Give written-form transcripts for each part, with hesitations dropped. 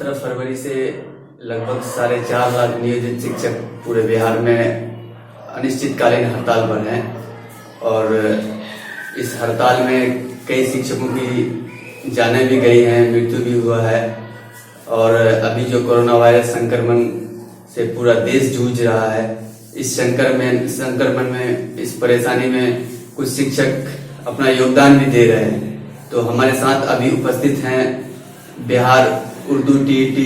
17 फरवरी से लगभग 4.5 लाख नियोजित शिक्षक पूरे बिहार में अनिश्चितकालीन हड़ताल पर हैं और इस हड़ताल में कई शिक्षकों की जानें भी गई हैं, मृत्यु भी हुआ है। और अभी जो कोरोना वायरस संक्रमण से पूरा देश जूझ रहा है, इस संक्रमण में इस परेशानी में कुछ शिक्षक अपना योगदान भी दे रहे हैं। तो हमारे साथ अभी उपस्थित हैं बिहार उर्दू टीईटी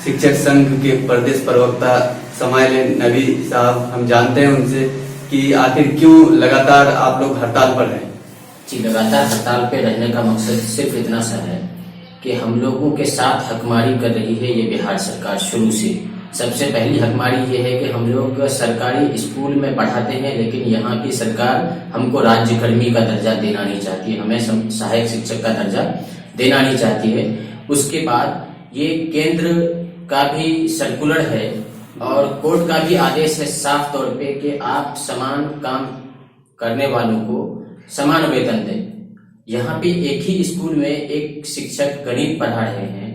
शिक्षक संघ के प्रदेश प्रवक्ता समाइल नबी साहब। हम जानते हैं उनसे कि आखिर क्यों लगातार आप लोग हड़ताल पर हैं। जी, लगातार हड़ताल पे रहने का मकसद सिर्फ इतना सा है कि हम लोगों के साथ हकमारी कर रही है ये बिहार सरकार शुरू से। सबसे पहली हकमारी ये है कि हम लोग सरकारी स्कूल में पढ़ाते हैं, लेकिन यहाँ की सरकार हमको राज्यकर्मी का दर्जा देना नहीं चाहती है, हमें सहायक शिक्षक का दर्जा देना नहीं चाहती है। उसके बाद ये केंद्र का भी सर्कुलर है और कोर्ट का भी आदेश है साफ तौर पे कि आप समान काम करने वालों को समान वेतन दें। यहाँ पे एक ही स्कूल में एक शिक्षक गणित पढ़ा रहे हैं,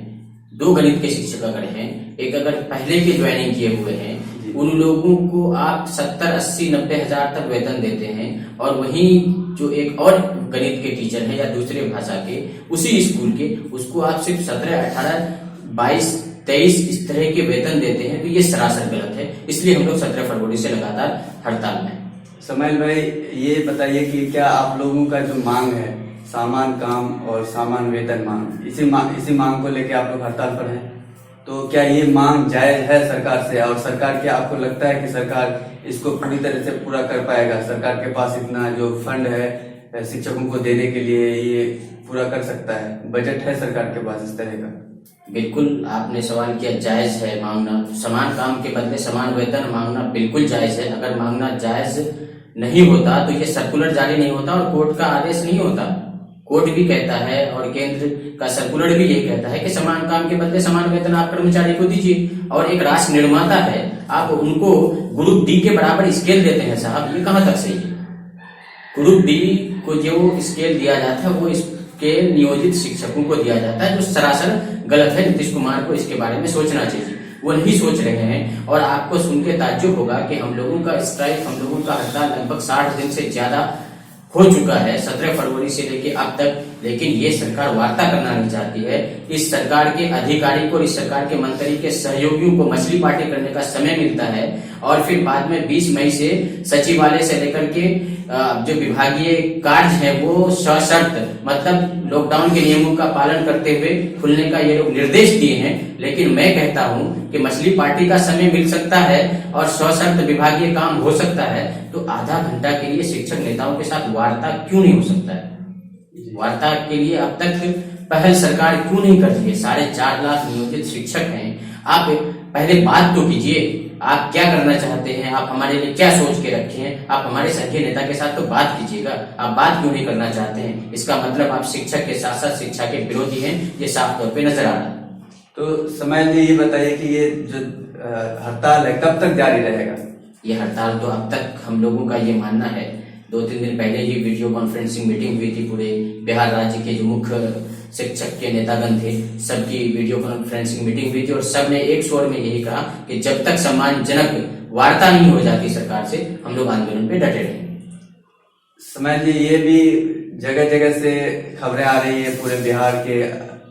2 गणित के शिक्षक अगर हैं, एक अगर पहले के ज्वाइनिंग किए हुए हैं, उन लोगों को आप 70, 80, 90 हजार तक वेतन देते हैं। और वहीं जो एक और गणित के टीचर हैं या दूसरे भाषा के उसी स्कूल के, उसको आप सिर्फ 17, 18, 22, 23 इस तरह के वेतन देते हैं। तो ये सरासर गलत है, इसलिए हम लोग 17 फरवरी से लगातार हड़ताल में। समाइल भाई, ये बताइए कि क्या आप लोगों का जो मांग है, सामान काम और सामान वेतन मांग, इसी मांग को लेकर आप लोग हड़ताल पर हैं, तो क्या ये मांग जायज है सरकार से? और सरकार, क्या आपको लगता है कि सरकार इसको पूरी तरह से पूरा कर पाएगा? सरकार के पास इतना जो फंड है शिक्षकों को देने के लिए, ये पूरा कर सकता है? बजट है सरकार के पास इस तरह का? बिल्कुल, आपने सवाल किया, जायज है मांगना। समान काम के बदले समान वेतन मांगना बिल्कुल जायज है। अगर मांगना जायज नहीं होता तो ये सर्कुलर जारी नहीं होता और कोर्ट का आदेश नहीं होता। कोर्ट भी कहता है और केंद्र का सर्कुलर भी यही कहता है कि समान काम के बदले समान वेतन आप कर्मचारी को दीजिए। और एक राष्ट्र निर्माता है, आप उनको ग्रुप डी के बराबर स्केल देते हैं साहब, ये कहां तक सही है? ग्रुप डी को जो स्केल दिया जाता है वो स्केल नियोजित शिक्षकों को दिया जाता है, जो सरासर गलत है। नीतीश कुमार को इसके बारे में सोचना चाहिए, वो नहीं सोच रहे हैं। और आपको सुन के ताज्जुब होगा कि हम लोगों का स्ट्राइक, हम लोगों का हड़ताल लगभग 60 दिन से ज्यादा हो चुका है, 17 फरवरी से लेके अब तक। लेकिन ये सरकार वार्ता करना नहीं चाहती है। इस सरकार के अधिकारी को, इस सरकार के मंत्री के सहयोगियों को मछली पार्टी करने का समय मिलता है और फिर बाद में 20 मई से सचिवालय से लेकर के जो विभागीय कार्य है वो सशर्त, मतलब लॉकडाउन के नियमों का पालन करते हुए खुलने का ये लोग निर्देश दिए हैं। लेकिन मैं कहता हूं कि मछली पार्टी का समय मिल सकता है और सशर्त विभागीय काम हो सकता है, तो आधा घंटा के लिए शिक्षक नेताओं के साथ वार्ता क्यों नहीं हो सकता है? वार्ता के लिए अब तक पहल सरकार क्यों नहीं कर रही है? 4.5 लाख नियोजित शिक्षक हैं, आप पहले बात तो कीजिए। आप क्या करना चाहते हैं? आप हमारे लिए क्या सोच के रखे हैं? आप हमारे संघीय नेता के साथ तो बात कीजिएगा। आप बात क्यों नहीं करना चाहते हैं? इसका मतलब आप शिक्षक के साथ साथ शिक्षा के विरोधी हैं, ये साफ तौर पे नजर आ रहा है। तो समाइल जी, ये बताइए कि ये जो हड़ताल है कब तक जारी रहेगा? ये हड़ताल तो अब तक हम लोगों का ये मानना है, 2-3 दिन पहले ही वीडियो कॉन्फ्रेंसिंग मीटिंग हुई थी, पूरे बिहार राज्य के जो मुख्य शिक्षक के नेतागण थे सबकी वीडियो कॉन्फ्रेंसिंग मीटिंग हुई थी और सबने एक स्वर में यही कहा कि जब तक सम्मानजनक वार्ता नहीं हो जाती सरकार से, हम लोग आंदोलन पे डटे रहेंगे। समाइल जी, ये भी जगह जगह से खबरें आ रही है पूरे बिहार के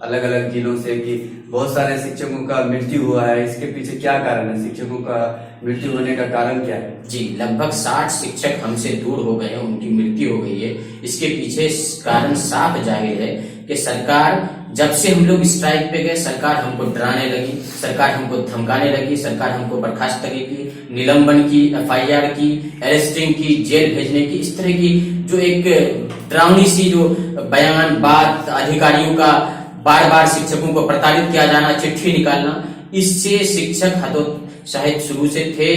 अलग अलग जिलों से कि बहुत सारे शिक्षकों का मृत्यु हुआ है। इसके पीछे क्या कारण है? शिक्षकों का मृत्यु होने का कारण क्या है? जी, लगभग 60 शिक्षक हमसे दूर हो गए हैं, उनकी मृत्यु हो गई है। इसके पीछे कारण साफ जाहिर है कि सरकार, जब से हम लोग स्ट्राइक पे गए, सरकार हमको डराने लगी, सरकार हमको धमकाने लगी, सरकार हमको बर्खास्त करेगी, निलंबन की, FIR की, अरेस्टिंग की, जेल भेजने की, इस तरह की जो एक डरावनी सी जो बयान, बात, अधिकारियों का बार बार शिक्षकों को प्रताड़ित किया जाना, चिट्ठी निकालना, इससे शिक्षक हतोत्साहित शुरू से थे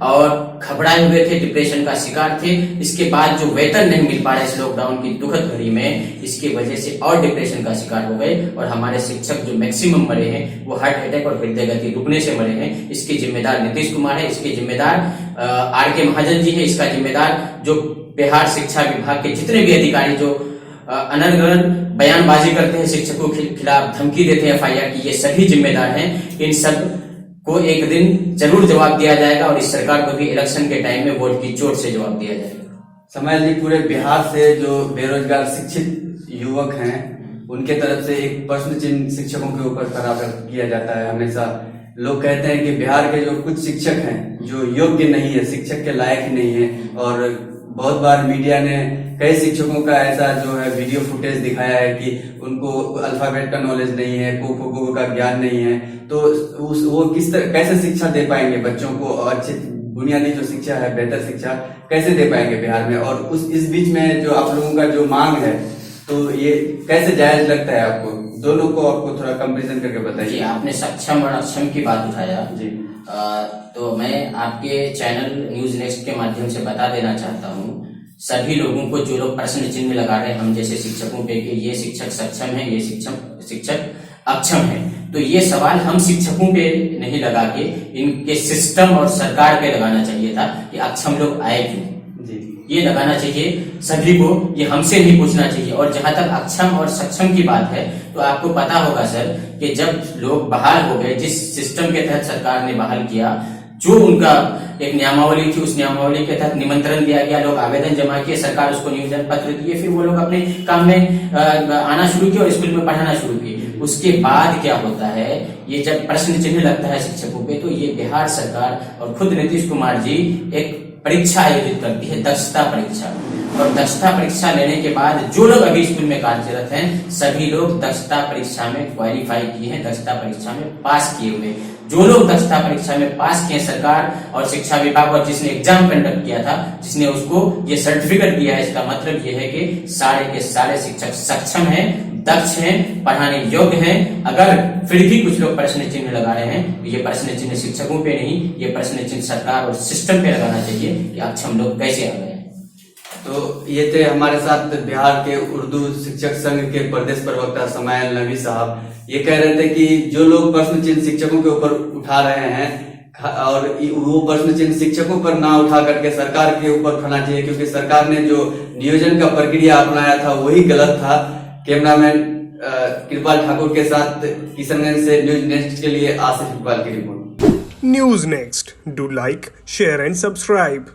और घबराए हुए थे, डिप्रेशन का शिकार थे। इसके बाद जो वेतन नहीं मिल पा रहा इस लॉकडाउन की दुखद घड़ी में, इसकी वजह से और डिप्रेशन का शिकार हो गए। और हमारे शिक्षक जो मैक्सिमम मरे हैं वो हार्ट अटैक और हृदय गति रुकने से मरे हैं। इसके जिम्मेदार नीतीश कुमार है, इसके जिम्मेदार RK महाजन जी है, इसका जिम्मेदार जो बिहार शिक्षा विभाग के जितने भी अधिकारी जो अनर्गल बयानबाजी करते हैं, शिक्षकों के खिलाफ धमकी देते हैं FIR की, ये सभी जिम्मेदार हैं। इन सब को एक दिन जरूर जवाब दिया जाएगा और इस सरकार को भी इलेक्शन के टाइम में वोट की चोट से जवाब दिया जाएगा। समय जी, पूरे बिहार से जो बेरोजगार शिक्षित युवक हैं उनके तरफ से एक प्रश्न चिन्ह शिक्षकों के ऊपर खड़ा किया जाता है। हमेशा लोग कहते हैं कि बिहार के जो कुछ शिक्षक हैं जो योग्य नहीं है, शिक्षक के लायक ही नहीं है, और बहुत बार मीडिया ने कई शिक्षकों का ऐसा जो है वीडियो फुटेज दिखाया है कि उनको अल्फाबेट का नॉलेज नहीं है, को का ज्ञान नहीं है, तो वो किस तरह कैसे शिक्षा दे पाएंगे बच्चों को, अच्छी बुनियादी जो शिक्षा है, बेहतर शिक्षा कैसे दे पाएंगे बिहार में। और इस बीच में जो आप लोगों का जो मांग है, तो ये कैसे जायज लगता है आपको? दोनों को आपको थोड़ा कंपेरिजन करके बताइए। आपने सक्षम और अक्षम की बात उठाया जी, तो मैं आपके चैनल न्यूज नेक्स्ट के माध्यम से बता देना चाहता हूँ सभी लोगों को, जो लोग प्रश्न चिन्ह लगा रहे हैं हम जैसे शिक्षकों पे कि ये शिक्षक सक्षम है, ये शिक्षक अक्षम है, तो ये सवाल हम शिक्षकों पे नहीं लगा के इनके सिस्टम और सरकार पे लगाना चाहिए था कि अक्षम लोग आए क्यों, ये लगाना चाहिए सभी को, ये हमसे नहीं पूछना चाहिए। और जहां तक अक्षम और सक्षम की बात है, तो आपको पता होगा सर कि जब लोग बहाल हो गए, जिस सिस्टम के तहत सरकार ने बहाल किया, जो उनका एक नियमावली थी, उस नियमावली के तहत निमंत्रण दिया गया, लोग आवेदन जमा किए, सरकार उसको नियोजन पत्र दिए, फिर वो लोग अपने काम में आना शुरू किए और स्कूल में पढ़ाना शुरू किए। उसके बाद क्या होता है, ये जब प्रश्न चिन्ह लगता है शिक्षकों पे, तो ये बिहार सरकार और खुद नीतीश कुमार जी एक परीक्षा आयोजित करती है, दक्षता परीक्षा। और दक्षता परीक्षा लेने के बाद जो लोग अभी स्कूल में कार्यरत हैं, सभी लोग दक्षता परीक्षा में क्वालिफाई किए हैं, दक्षता परीक्षा में पास किए हुए। जो लोग दक्षता परीक्षा में पास किए, सरकार और शिक्षा विभाग और जिसने एग्जाम कंडक्ट किया था, जिसने उसको ये सर्टिफिकेट दिया है, इसका मतलब ये है कि सारे के सारे शिक्षक सक्षम हैं, दक्ष हैं, पढ़ाने योग्य हैं। अगर फिर भी कुछ लोग प्रश्न चिन्ह लगा रहे हैं, तो ये प्रश्न चिन्ह शिक्षकों पे नहीं, ये प्रश्न चिन्ह सरकार और सिस्टम पे लगाना चाहिए कि अक्षम लोग कैसे आ गए। तो ये थे हमारे साथ बिहार के उर्दू शिक्षक संघ के प्रदेश प्रवक्ता समायल नबी साहब। ये कह रहे थे कि जो लोग प्रश्न चिन्ह शिक्षकों के ऊपर उठा रहे हैं, और वो प्रश्न चिन्ह शिक्षकों पर ना उठा करके सरकार के ऊपर उठाना चाहिए, क्योंकि सरकार ने जो नियोजन का प्रक्रिया अपनाया था वही गलत था। कैमरामैन कृपाल ठाकुर के साथ किशनगंज से न्यूज नेक्स्ट के लिए आसिफ इकबाल की report. News next, do like, share and subscribe.